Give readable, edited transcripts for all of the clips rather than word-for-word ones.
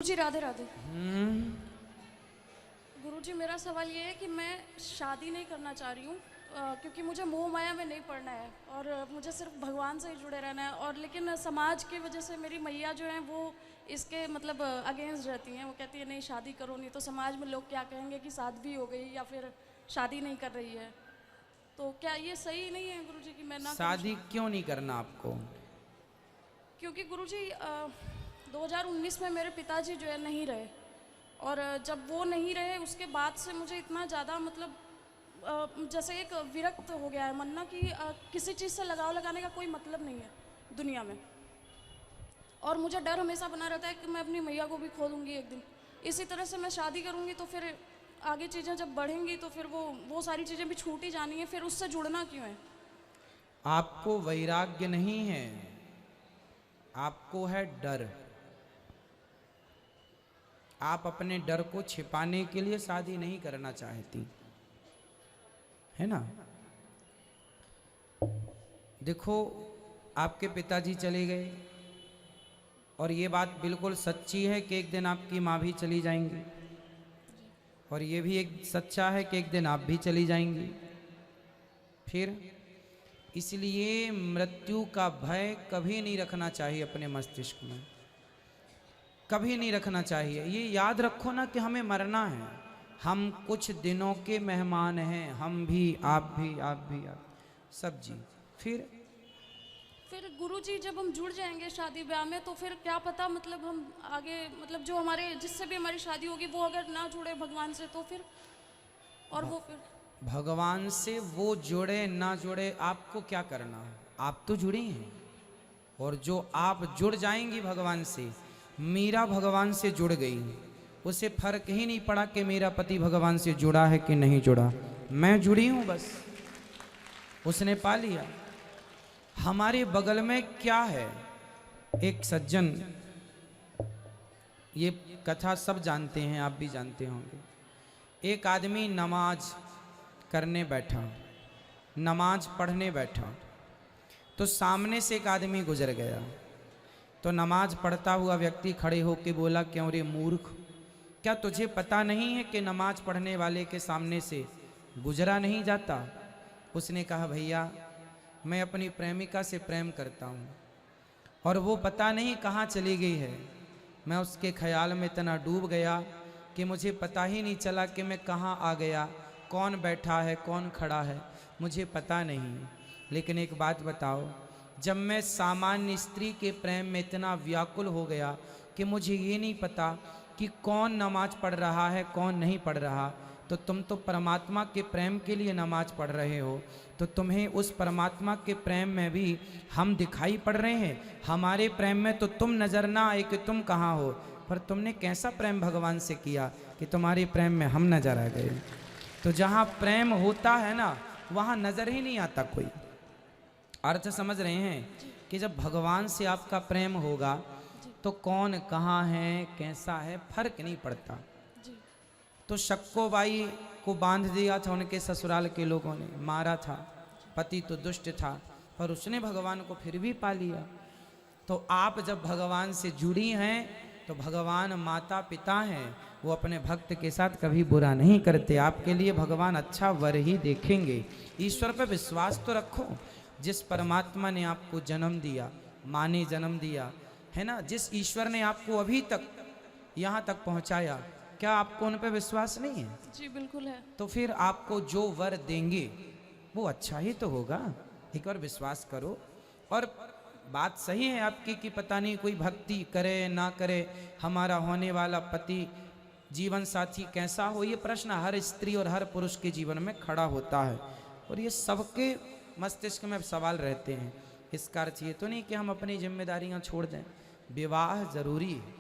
जी राधे राधे। गुरुजी मेरा सवाल ये है कि मैं शादी नहीं करना चाह रही हूँ क्योंकि मुझे मोह माया में नहीं पड़ना है और मुझे सिर्फ भगवान से ही जुड़े रहना है। और लेकिन समाज की वजह से मेरी मैया जो हैं वो इसके मतलब अगेंस्ट रहती हैं। वो कहती है नहीं शादी करो, नहीं तो समाज में लोग क्या कहेंगे कि साध्वी हो गई या फिर शादी नहीं कर रही है। तो क्या ये सही नहीं है गुरुजी कि मैं ना शादी क्यों नहीं करना आपको? क्योंकि गुरुजी 2019 में मेरे पिताजी जो है नहीं रहे और जब वो नहीं रहे उसके बाद से मुझे इतना ज़्यादा मतलब जैसे एक विरक्त हो गया है मन ना कि किसी चीज़ से लगाव लगाने का कोई मतलब नहीं है दुनिया में। और मुझे डर हमेशा बना रहता है कि मैं अपनी मैया को भी खो दूँगी एक दिन। इसी तरह से मैं शादी करूँगी तो फिर आगे चीज़ें जब बढ़ेंगी तो फिर वो सारी चीज़ें भी छूट ही जानी है, फिर उससे जुड़ना क्यों है? आपको वैराग्य नहीं है, आपको है डर। आप अपने डर को छिपाने के लिए शादी नहीं करना चाहती, है ना? देखो, आपके पिताजी चले गए और ये बात बिल्कुल सच्ची है कि एक दिन आपकी माँ भी चली जाएंगी, और ये भी एक सच्चा है कि एक दिन आप भी चली जाएंगी। फिर इसलिए मृत्यु का भय कभी नहीं रखना चाहिए अपने मस्तिष्क में, कभी नहीं रखना चाहिए। ये याद रखो ना कि हमें मरना है, हम कुछ दिनों के मेहमान हैं, हम भी, आप भी, आप भी, आप सब जी। फिर गुरुजी जब हम जुड़ जाएंगे शादी ब्याह में तो फिर क्या पता मतलब हम आगे मतलब जो हमारे जिससे भी हमारी शादी होगी वो अगर ना जुड़े भगवान से तो फिर और वो फिर भगवान से वो जुड़े ना जुड़े आपको क्या करना? आप तो जुड़ी हैं, और जो आप जुड़ जाएंगी भगवान से। मीरा भगवान से जुड़ गई, उसे फर्क ही नहीं पड़ा कि मेरा पति भगवान से जुड़ा है कि नहीं जुड़ा, मैं जुड़ी हूं बस, उसने पा लिया। हमारे बगल में क्या है, एक सज्जन, ये कथा सब जानते हैं, आप भी जानते होंगे। एक आदमी नमाज करने बैठा, नमाज पढ़ने बैठा, तो सामने से एक आदमी गुजर गया। तो नमाज पढ़ता हुआ व्यक्ति खड़े होकर बोला, क्यों रे मूर्ख, क्या तुझे पता नहीं है कि नमाज पढ़ने वाले के सामने से गुजरा नहीं जाता? उसने कहा, भैया मैं अपनी प्रेमिका से प्रेम करता हूँ और वो पता नहीं कहाँ चली गई है। मैं उसके ख्याल में इतना डूब गया कि मुझे पता ही नहीं चला कि मैं कहाँ आ गया, कौन बैठा है कौन खड़ा है मुझे पता नहीं। लेकिन एक बात बताओ, जब मैं सामान्य स्त्री के प्रेम में इतना व्याकुल हो गया कि मुझे ये नहीं पता कि कौन नमाज पढ़ रहा है कौन नहीं पढ़ रहा, तो तुम तो परमात्मा के प्रेम के लिए नमाज पढ़ रहे हो, तो तुम्हें उस परमात्मा के प्रेम में भी हम दिखाई पड़ रहे हैं। हमारे प्रेम में तो तुम नजर ना आए कि तुम कहाँ हो, पर तुमने कैसा प्रेम भगवान से किया कि तुम्हारे प्रेम में हम नजर आ गए। तो जहाँ प्रेम होता है ना, वहाँ नजर ही नहीं आता कोई। अर्थ समझ रहे हैं कि जब भगवान से आपका प्रेम होगा तो कौन कहाँ है कैसा है फर्क नहीं पड़ता। तो शक्को बाई को बांध दिया था उनके ससुराल के लोगों ने, मारा था, पति तो दुष्ट था, पर उसने भगवान को फिर भी पा लिया। तो आप जब भगवान से जुड़ी हैं तो भगवान माता पिता हैं, वो अपने भक्त के साथ कभी बुरा नहीं करते। आपके लिए भगवान अच्छा वर ही देखेंगे। ईश्वर पर विश्वास तो रखो। जिस परमात्मा ने आपको जन्म दिया, माँ ने जन्म दिया है ना, जिस ईश्वर ने आपको अभी तक यहाँ तक पहुँचाया, क्या आपको उन पर विश्वास नहीं है? जी बिल्कुल है। तो फिर आपको जो वर देंगे वो अच्छा ही तो होगा। एक बार विश्वास करो। और बात सही है आपकी कि पता नहीं कोई भक्ति करे ना करे, हमारा होने वाला पति जीवन साथी कैसा हो, ये प्रश्न हर स्त्री और हर पुरुष के जीवन में खड़ा होता है, और ये सबके मस्तिष्क में सवाल रहते हैं। इसका अर्थ ये तो नहीं कि हम अपनी जिम्मेदारियां छोड़ दें। विवाह जरूरी है।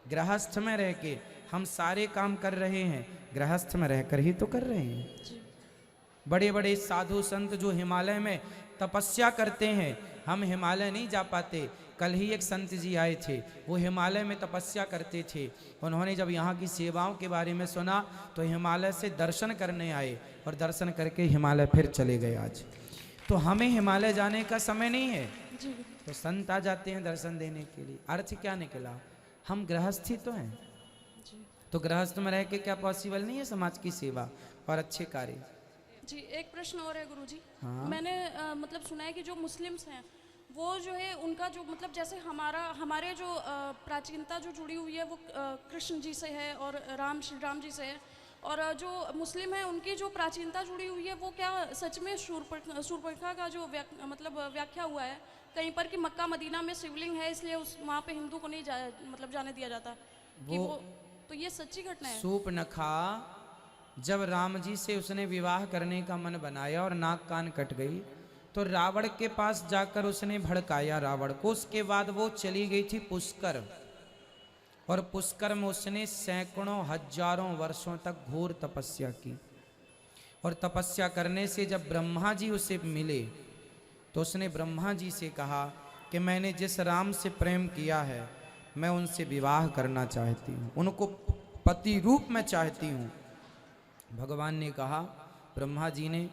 गृहस्थ में रह के हम सारे काम कर रहे हैं, गृहस्थ में रहकर ही तो कर रहे हैं। बड़े बड़े साधु संत जो हिमालय में तपस्या करते हैं, हम हिमालय नहीं जा पाते। कल ही एक संत जी आए थे, वो हिमालय में तपस्या करते थे। उन्होंने जब यहाँ की सेवाओं के बारे में सुना तो हिमालय से दर्शन करने आए और दर्शन करके हिमालय फिर चले गए। आज तो हमें हिमालय जाने का समय नहीं है, तो संत आ जाते हैं दर्शन देने के लिए। अर्थ क्या निकला? हम गृहस्थी तो हैं, जी तो गृहस्थ में रह के क्या पॉसिबल नहीं है समाज की सेवा और अच्छे कार्य? जी। एक प्रश्न और है गुरुजी। हाँ। मैंने मतलब सुना है कि जो मुस्लिम्स हैं वो जो है उनका जो मतलब जैसे हमारे जो प्राचीनता जो जुड़ी हुई है वो कृष्ण जी से है और श्री राम जी से है, और जो मुस्लिम है उनकी जो प्राचीनता जुड़ी हुई है वो क्या सच में शूर्पणखा का जो मतलब व्याख्या हुआ है कहीं पर कि मक्का मदीना में शिवलिंग है इसलिए उस वहाँ पे हिंदू को नहीं मतलब जाने दिया जाता कि वो तो ये सच्ची घटना है? शूर्पणखा जब राम जी से उसने विवाह करने का मन बनाया और नाक कान कट गई तो रावण के पास जाकर उसने भड़काया रावण को। उसके बाद वो चली गई थी पुष्कर, और पुष्कर में उसने सैकड़ों हजारों वर्षों तक घोर तपस्या की, और तपस्या करने से जब ब्रह्मा जी उसे मिले तो उसने ब्रह्मा जी से कहा कि मैंने जिस राम से प्रेम किया है मैं उनसे विवाह करना चाहती हूँ, उनको पति रूप में चाहती हूँ। भगवान ने कहा, ब्रह्मा जी ने,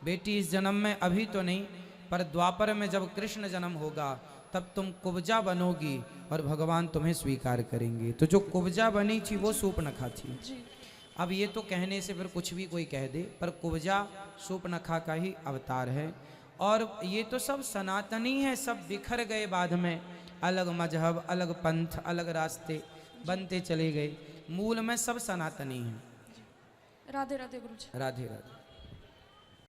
बेटी इस जन्म में अभी तो नहीं, पर द्वापर में जब कृष्ण जन्म होगा तब तुम कुब्जा बनोगी और भगवान तुम्हें स्वीकार करेंगे। तो जो कुब्जा बनी थी वो शूर्पणखा थी। अब ये तो कहने से फिर कुछ भी कोई कह दे, पर कुब्जा शूर्पणखा का ही अवतार है। और ये तो सब सनातनी है, सब बिखर गए बाद में, अलग मजहब, अलग पंथ, अलग रास्ते बनते चले गए, मूल में सब सनातनी हैं। राधे राधे गुरुजी। राधे राधे।